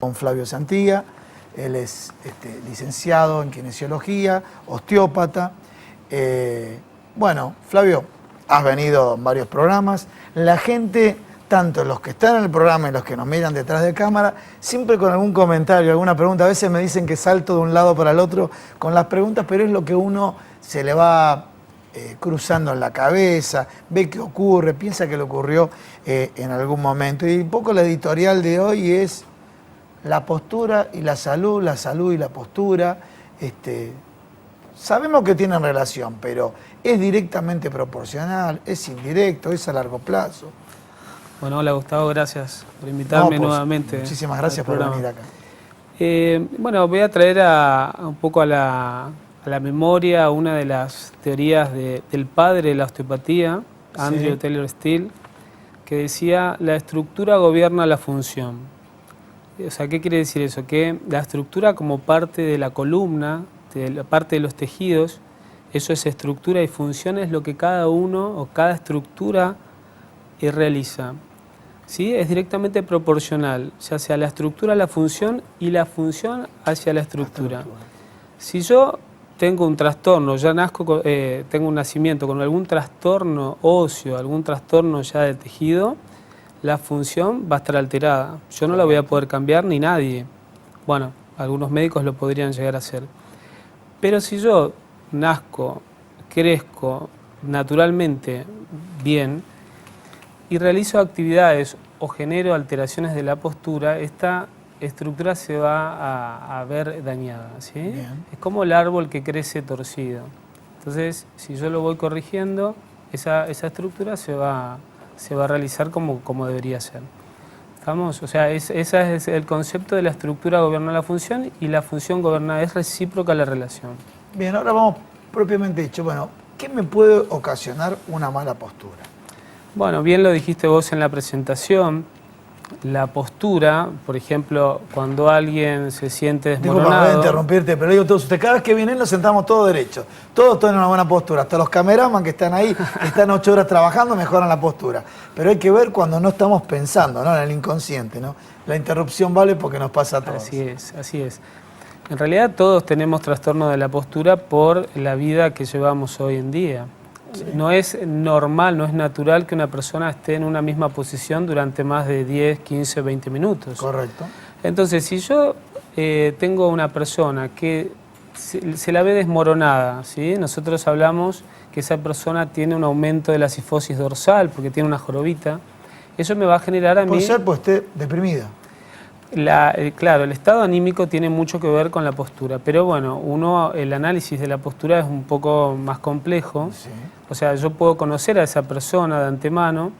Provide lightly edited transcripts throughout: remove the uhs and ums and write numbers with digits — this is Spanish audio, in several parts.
Con Flavio Santilla. Él es licenciado en kinesiología, osteópata. Bueno, Flavio, has venido en varios programas. La gente, tanto los que están en el programa y los que nos miran detrás de cámara, siempre con algún comentario, alguna pregunta. A veces me dicen que salto de un lado para el otro con las preguntas, pero es lo que uno se le va cruzando en la cabeza, ve qué ocurre, piensa que le ocurrió en algún momento. Y un poco la editorial de hoy es la postura y la salud y la postura. Sabemos que tienen relación, pero ¿es directamente proporcional? ¿Es indirecto? ¿Es a largo plazo? Bueno, hola Gustavo, gracias por invitarme nuevamente. Muchísimas gracias por venir acá. Bueno, voy a traer un poco a la memoria una de las teorías del padre de la osteopatía, Andrew Taylor Still, que decía: la estructura gobierna la función. O sea, ¿qué quiere decir eso? Que la estructura como parte de la columna, de la parte de los tejidos, eso es estructura, y función es lo que cada uno o cada estructura realiza. ¿Sí? Es directamente proporcional, ya sea la estructura a la función y la función hacia la estructura. Si yo tengo un trastorno, ya nazco, tengo un nacimiento con algún trastorno óseo, algún trastorno ya de tejido, la función va a estar alterada. Yo no la voy a poder cambiar ni nadie. Bueno, algunos médicos lo podrían llegar a hacer. Pero si yo nazco, crezco naturalmente bien y realizo actividades o genero alteraciones de la postura, esta estructura se va a ver dañada, ¿sí? Es como el árbol que crece torcido. Entonces, si yo lo voy corrigiendo, esa estructura se va a realizar como debería ser. ¿Estamos? O sea, ese es el concepto de la estructura gobierna la función y la función gobierna, es recíproca la relación. Bien, ahora vamos propiamente dicho. Bueno, ¿qué me puede ocasionar una mala postura? Bueno, bien lo dijiste vos en la presentación. La postura, por ejemplo, cuando alguien se siente desmoronado... Disculpa, voy a interrumpirte, pero digo todos ustedes, cada vez que vienen nos sentamos todos derechos, todos tienen una buena postura, hasta los cameraman que están ahí, que están 8 horas trabajando, mejoran la postura. Pero hay que ver cuando no estamos pensando, ¿no? En el inconsciente, ¿no? La interrupción vale porque nos pasa a todos. Así es, así es. En realidad todos tenemos trastorno de la postura por la vida que llevamos hoy en día. Sí. No es normal, no es natural que una persona esté en una misma posición durante más de 10, 15, 20 minutos. Correcto. Entonces, si yo tengo una persona que se la ve desmoronada, ¿sí? Nosotros hablamos que esa persona tiene un aumento de la cifosis dorsal porque tiene una jorobita. Eso me va a generar a mí... Puede ser pues esté deprimida. Claro, el estado anímico tiene mucho que ver con la postura, pero bueno, el análisis de la postura es un poco más complejo. Sí. O sea, yo puedo conocer a esa persona de antemano,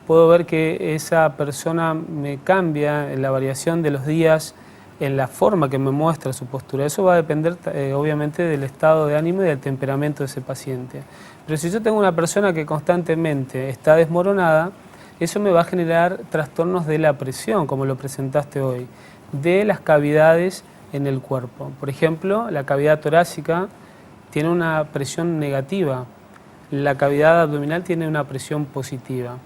puedo ver que esa persona me cambia en la variación de los días, en la forma que me muestra su postura. Eso va a depender obviamente del estado de ánimo y del temperamento de ese paciente. Pero si yo tengo una persona que constantemente está desmoronada, eso me va a generar trastornos de la presión, como lo presentaste hoy, de las cavidades en el cuerpo. Por ejemplo, la cavidad torácica tiene una presión negativa, la cavidad abdominal tiene una presión positiva.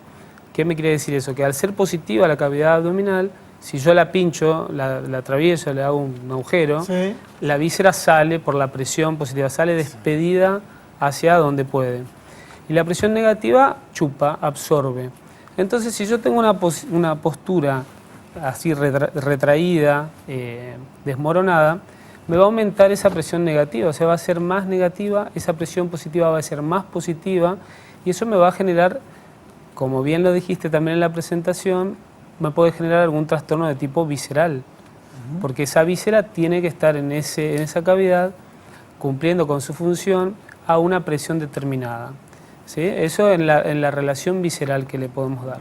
¿Qué me quiere decir eso? Que al ser positiva la cavidad abdominal, si yo la pincho, la atravieso, le hago un agujero, sí, la víscera sale por la presión positiva, sale despedida hacia donde puede. Y la presión negativa chupa, absorbe. Entonces, si yo tengo una postura así retraída, desmoronada, me va a aumentar esa presión negativa, o sea, va a ser más negativa, esa presión positiva va a ser más positiva, y eso me va a generar, como bien lo dijiste también en la presentación, me puede generar algún trastorno de tipo visceral, porque esa víscera tiene que estar en esa cavidad, cumpliendo con su función a una presión determinada. ¿Sí? Eso en la relación visceral que le podemos dar.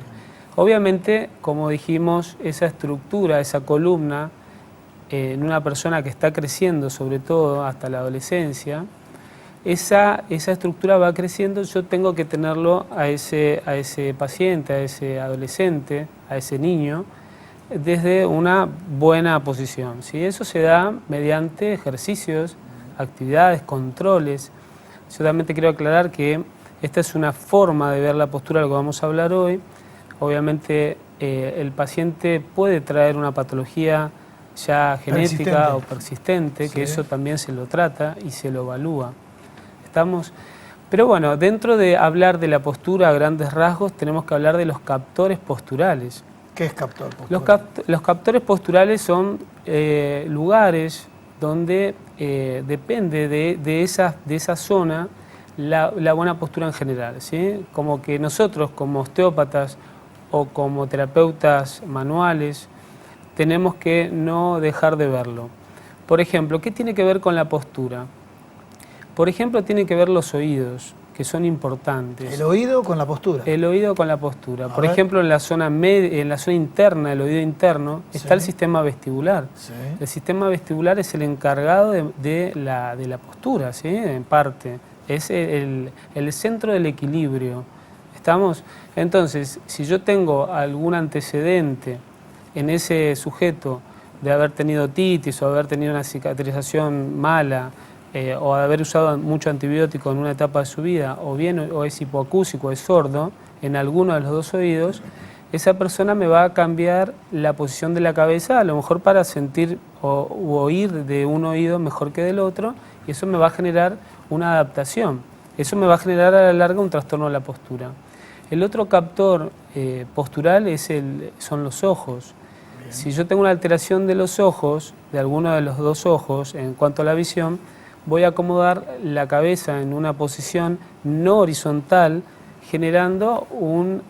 Obviamente, como dijimos, esa estructura, esa columna, en una persona que está creciendo, sobre todo hasta la adolescencia, esa estructura va creciendo, yo tengo que tenerlo a ese paciente, a ese adolescente, a ese niño, desde una buena posición. ¿Sí? Eso se da mediante ejercicios, actividades, controles. Yo también te quiero aclarar que esta es una forma de ver la postura de lo que vamos a hablar hoy. Obviamente el paciente puede traer una patología ya genética Persistente. o persistente, que eso también se lo trata y se lo evalúa. ¿Estamos? Pero bueno, dentro de hablar de la postura a grandes rasgos, tenemos que hablar de los captores posturales. ¿Qué es captor postural? Los captores posturales son lugares donde depende de esa zona la buena postura en general, ¿sí? Como que nosotros como osteópatas o como terapeutas manuales tenemos que no dejar de verlo. Por ejemplo, ¿qué tiene que ver con la postura? Por ejemplo, tiene que ver los oídos, que son importantes. ¿El oído con la postura? El oído con la postura. Por ejemplo, en la zona interna, el oído interno, está el sistema vestibular. Sí. El sistema vestibular es el encargado de la postura, ¿sí? En parte. Es el centro del equilibrio. ¿Estamos? Entonces, si yo tengo algún antecedente en ese sujeto de haber tenido otitis o haber tenido una cicatrización mala, o de haber usado mucho antibiótico en una etapa de su vida, o bien o es hipoacúsico, es sordo, en alguno de los dos oídos, esa persona me va a cambiar la posición de la cabeza, a lo mejor para sentir u oír de un oído mejor que del otro, y eso me va a generar una adaptación. Eso me va a generar a la larga un trastorno de la postura. El otro captor postural son los ojos. Bien. Si yo tengo una alteración de los ojos, de alguno de los dos ojos, en cuanto a la visión, voy a acomodar la cabeza en una posición no horizontal, generando un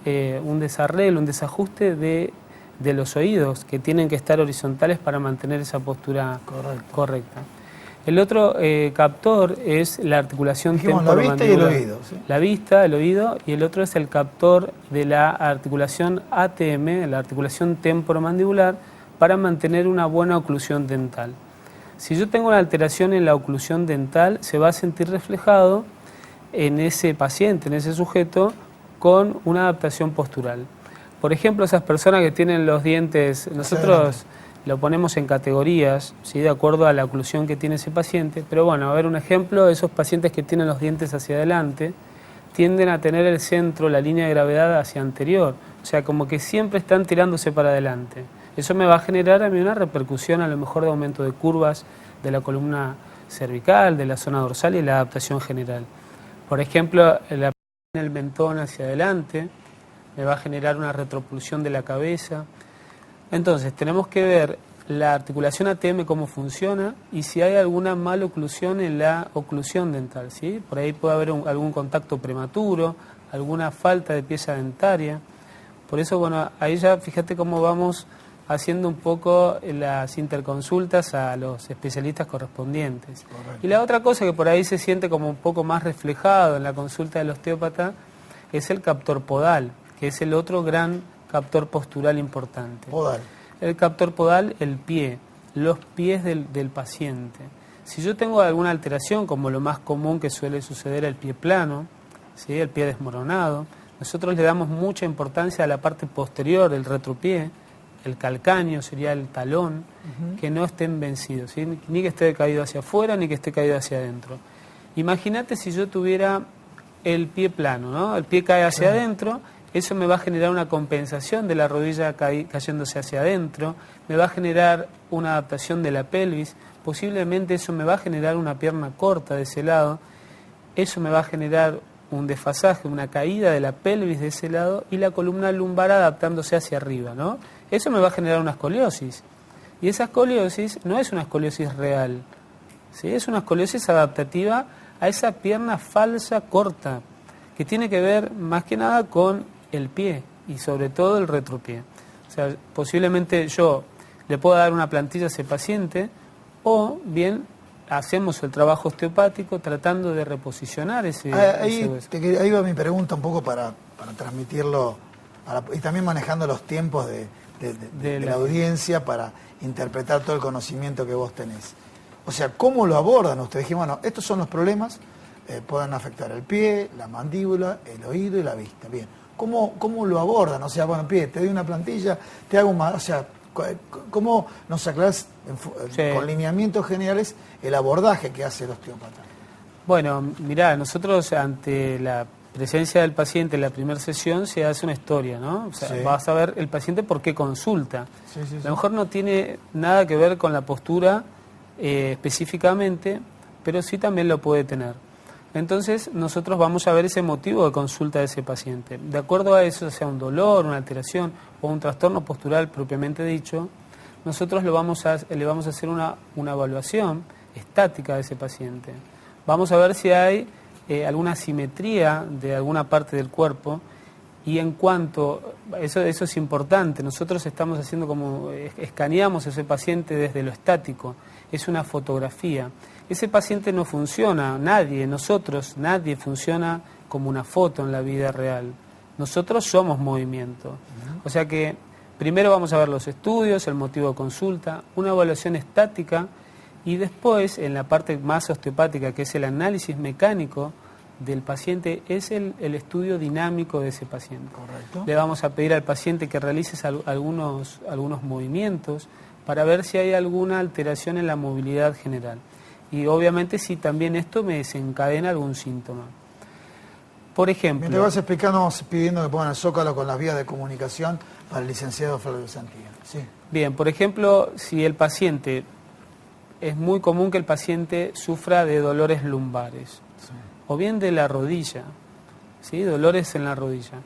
desarreglo, un desajuste de los oídos, que tienen que estar horizontales para mantener esa postura correcta. El otro captor es la articulación temporomandibular. La vista y el oído. ¿Sí? La vista, el oído, y el otro es el captor de la articulación ATM, la articulación temporomandibular, para mantener una buena oclusión dental. Si yo tengo una alteración en la oclusión dental, se va a sentir reflejado en ese paciente, en ese sujeto, con una adaptación postural. Por ejemplo, esas personas que tienen los dientes, nosotros lo ponemos en categorías, ¿sí? De acuerdo a la oclusión que tiene ese paciente, pero bueno, a ver un ejemplo, esos pacientes que tienen los dientes hacia adelante, tienden a tener el centro, la línea de gravedad hacia anterior, o sea, como que siempre están tirándose para adelante. Eso me va a generar a mí una repercusión a lo mejor de aumento de curvas de la columna cervical, de la zona dorsal y la adaptación general. Por ejemplo, el mentón hacia adelante me va a generar una retropulsión de la cabeza. Entonces, tenemos que ver la articulación ATM cómo funciona y si hay alguna maloclusión en la oclusión dental, ¿sí? Por ahí puede haber algún contacto prematuro, alguna falta de pieza dentaria. Por eso, bueno, ahí ya fíjate cómo vamos haciendo un poco las interconsultas a los especialistas correspondientes. Correcto. Y la otra cosa que por ahí se siente como un poco más reflejado en la consulta del osteópata es el captor podal, que es el otro gran captor postural importante. Podal. El captor podal, el pie, los pies del paciente. Si yo tengo alguna alteración, como lo más común que suele suceder, el pie plano, ¿sí? El pie desmoronado, nosotros le damos mucha importancia a la parte posterior del retropié. El calcáneo sería el talón, que no estén vencidos, ¿sí? Ni que esté caído hacia afuera, ni que esté caído hacia adentro. Imagínate si yo tuviera el pie plano, ¿no? El pie cae hacia adentro, eso me va a generar una compensación de la rodilla cayéndose hacia adentro, me va a generar una adaptación de la pelvis, posiblemente eso me va a generar una pierna corta de ese lado, eso me va a generar un desfasaje, una caída de la pelvis de ese lado y la columna lumbar adaptándose hacia arriba, ¿no? Eso me va a generar una escoliosis. Y esa escoliosis no es una escoliosis real, ¿sí? Es una escoliosis adaptativa a esa pierna falsa corta, que tiene que ver más que nada con el pie y sobre todo el retropié. O sea, posiblemente yo le pueda dar una plantilla a ese paciente o bien hacemos el trabajo osteopático tratando de reposicionar ese hueso. Ahí va mi pregunta un poco para transmitirlo y también manejando los tiempos de la audiencia para interpretar todo el conocimiento que vos tenés. O sea, ¿cómo lo abordan ustedes? Dijimos, bueno, estos son los problemas, pueden afectar el pie, la mandíbula, el oído y la vista. Bien, ¿cómo lo abordan? O sea, bueno, pie, te doy una plantilla, te hago o sea, ¿cómo nos aclarás con lineamientos generales el abordaje que hace el osteópata? Bueno, mirá, nosotros ante presencia del paciente en la primera sesión se hace una historia, ¿no? O sea, Sí. vas a ver el paciente por qué consulta. Sí, sí, A sí. lo mejor no tiene nada que ver con la postura específicamente, pero sí también lo puede tener. Entonces nosotros vamos a ver ese motivo de consulta de ese paciente. De acuerdo a eso, sea un dolor, una alteración o un trastorno postural propiamente dicho, nosotros le vamos a hacer una evaluación estática de ese paciente. Vamos a ver si hay alguna asimetría de alguna parte del cuerpo, y en cuanto, eso es importante, nosotros estamos haciendo como, escaneamos a ese paciente desde lo estático, es una fotografía. Ese paciente no funciona, nadie funciona como una foto en la vida real. Nosotros somos movimiento. O sea que primero vamos a ver los estudios, el motivo de consulta, una evaluación estática, y después, en la parte más osteopática, que es el análisis mecánico del paciente, es el estudio dinámico de ese paciente. Correcto. Le vamos a pedir al paciente que realice algunos movimientos para ver si hay alguna alteración en la movilidad general. Y obviamente si también esto me desencadena algún síntoma. Por ejemplo... Mientras vas explicando, vamos pidiendo que pongan el zócalo con las vías de comunicación para el licenciado Flavio Santilla. Sí. Bien, por ejemplo, si el paciente... Es muy común que el paciente sufra de dolores lumbares, Sí. o bien de la rodilla, ¿sí? Dolores en la rodilla.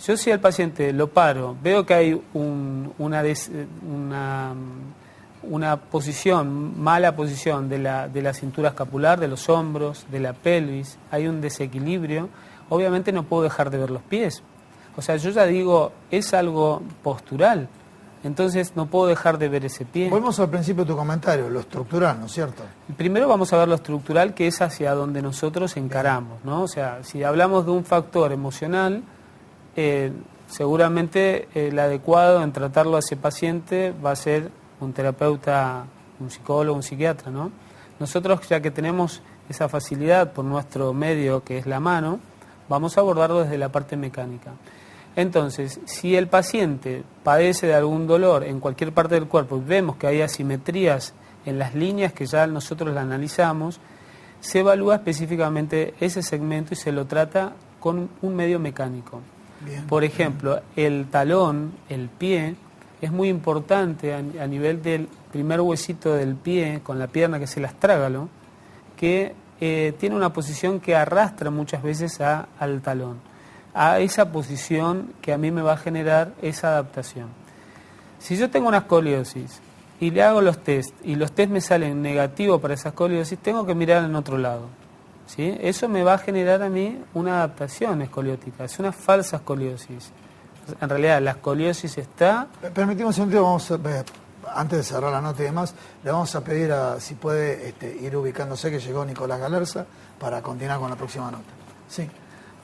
Yo, si al paciente lo paro, veo que hay una posición, mala posición de la cintura escapular, de los hombros, de la pelvis, hay un desequilibrio, obviamente no puedo dejar de ver los pies. O sea, yo ya digo, es algo postural, entonces no puedo dejar de ver ese pie. Volvemos al principio de tu comentario, lo estructural, ¿no es cierto? Primero vamos a ver lo estructural, que es hacia donde nosotros encaramos, ¿no? O sea, si hablamos de un factor emocional, seguramente el adecuado en tratarlo a ese paciente va a ser un terapeuta, un psicólogo, un psiquiatra, ¿no? Nosotros, ya que tenemos esa facilidad por nuestro medio, que es la mano, vamos a abordarlo desde la parte mecánica. Entonces, si el paciente padece de algún dolor en cualquier parte del cuerpo y vemos que hay asimetrías en las líneas que ya nosotros la analizamos, se evalúa específicamente ese segmento y se lo trata con un medio mecánico. Bien. Por ejemplo, el talón, el pie, es muy importante a nivel del primer huesito del pie con la pierna, que es el astrágalo, que tiene una posición que arrastra muchas veces al talón, a esa posición que a mí me va a generar esa adaptación. Si yo tengo una escoliosis y le hago los test y los test me salen negativos para esa escoliosis, tengo que mirar en otro lado, ¿sí? Eso me va a generar a mí una adaptación escoliótica, es una falsa escoliosis. En realidad la escoliosis está... Permitimos un segundito, vamos a, antes de cerrar la nota y demás, le vamos a pedir si puede ir ubicándose, que llegó Nicolás Galerza, para continuar con la próxima nota. Sí.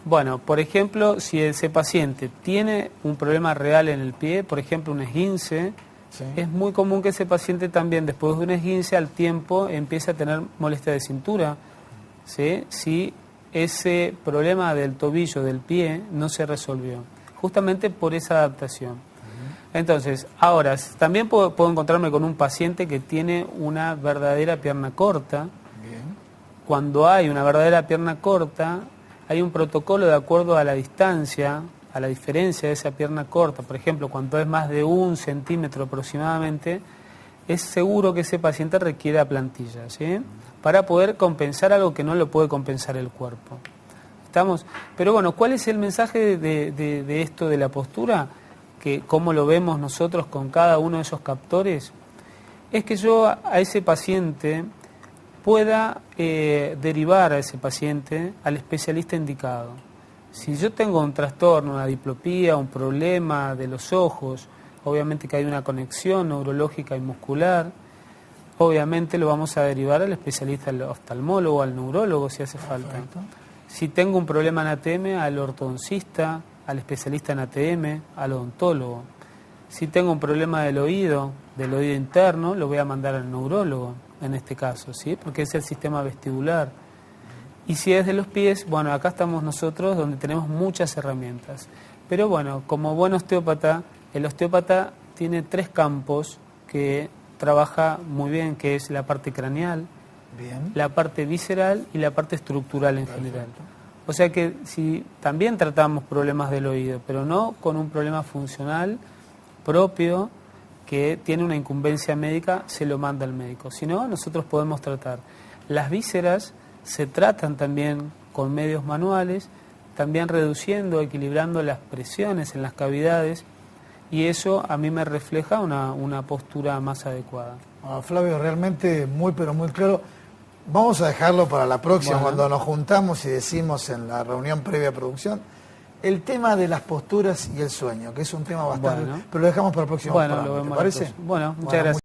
Bueno, por ejemplo, si ese paciente tiene un problema real en el pie, por ejemplo un esguince, Sí. es muy común que ese paciente también, después de un esguince, al tiempo empiece a tener molestia de cintura, ¿sí? Si ese problema del tobillo, del pie, no se resolvió, justamente por esa adaptación. Entonces, ahora, también puedo encontrarme con un paciente que tiene una verdadera pierna corta. Bien. Cuando hay una verdadera pierna corta, hay un protocolo de acuerdo a la distancia, a la diferencia de esa pierna corta. Por ejemplo, cuando es más de 1 centímetro aproximadamente, es seguro que ese paciente requiere plantilla, ¿sí? Para poder compensar algo que no lo puede compensar el cuerpo. ¿Estamos? Pero bueno, ¿cuál es el mensaje de esto de la postura? Que cómo lo vemos nosotros con cada uno de esos captores, es que yo a ese paciente pueda derivar a ese paciente al especialista indicado. Si yo tengo un trastorno, una diplopía, un problema de los ojos, obviamente que hay una conexión neurológica y muscular, obviamente lo vamos a derivar al especialista, al oftalmólogo, al neurólogo si hace falta. Perfecto. Si tengo un problema en ATM, al ortodoncista, al especialista en ATM, al odontólogo. Si tengo un problema del oído interno, lo voy a mandar al neurólogo, en este caso, ¿sí? Porque es el sistema vestibular. Y si es de los pies, bueno, acá estamos nosotros donde tenemos muchas herramientas. Pero bueno, como buen osteópata, el osteópata tiene 3 campos que trabaja muy bien, que es la parte craneal, Bien. la parte visceral y la parte estructural en general. O sea que si también tratamos problemas del oído, pero no con un problema funcional propio que tiene una incumbencia médica, se lo manda al médico. Si no, nosotros podemos tratar. Las vísceras se tratan también con medios manuales, también reduciendo, equilibrando las presiones en las cavidades, y eso a mí me refleja una postura más adecuada. Flavio, realmente muy pero muy claro. Vamos a dejarlo para la próxima, cuando nos juntamos y decimos en la reunión previa a producción, el tema de las posturas y el sueño, que es un tema bastante... Pero lo dejamos para el próximo programa, ¿te parece? Muchas gracias.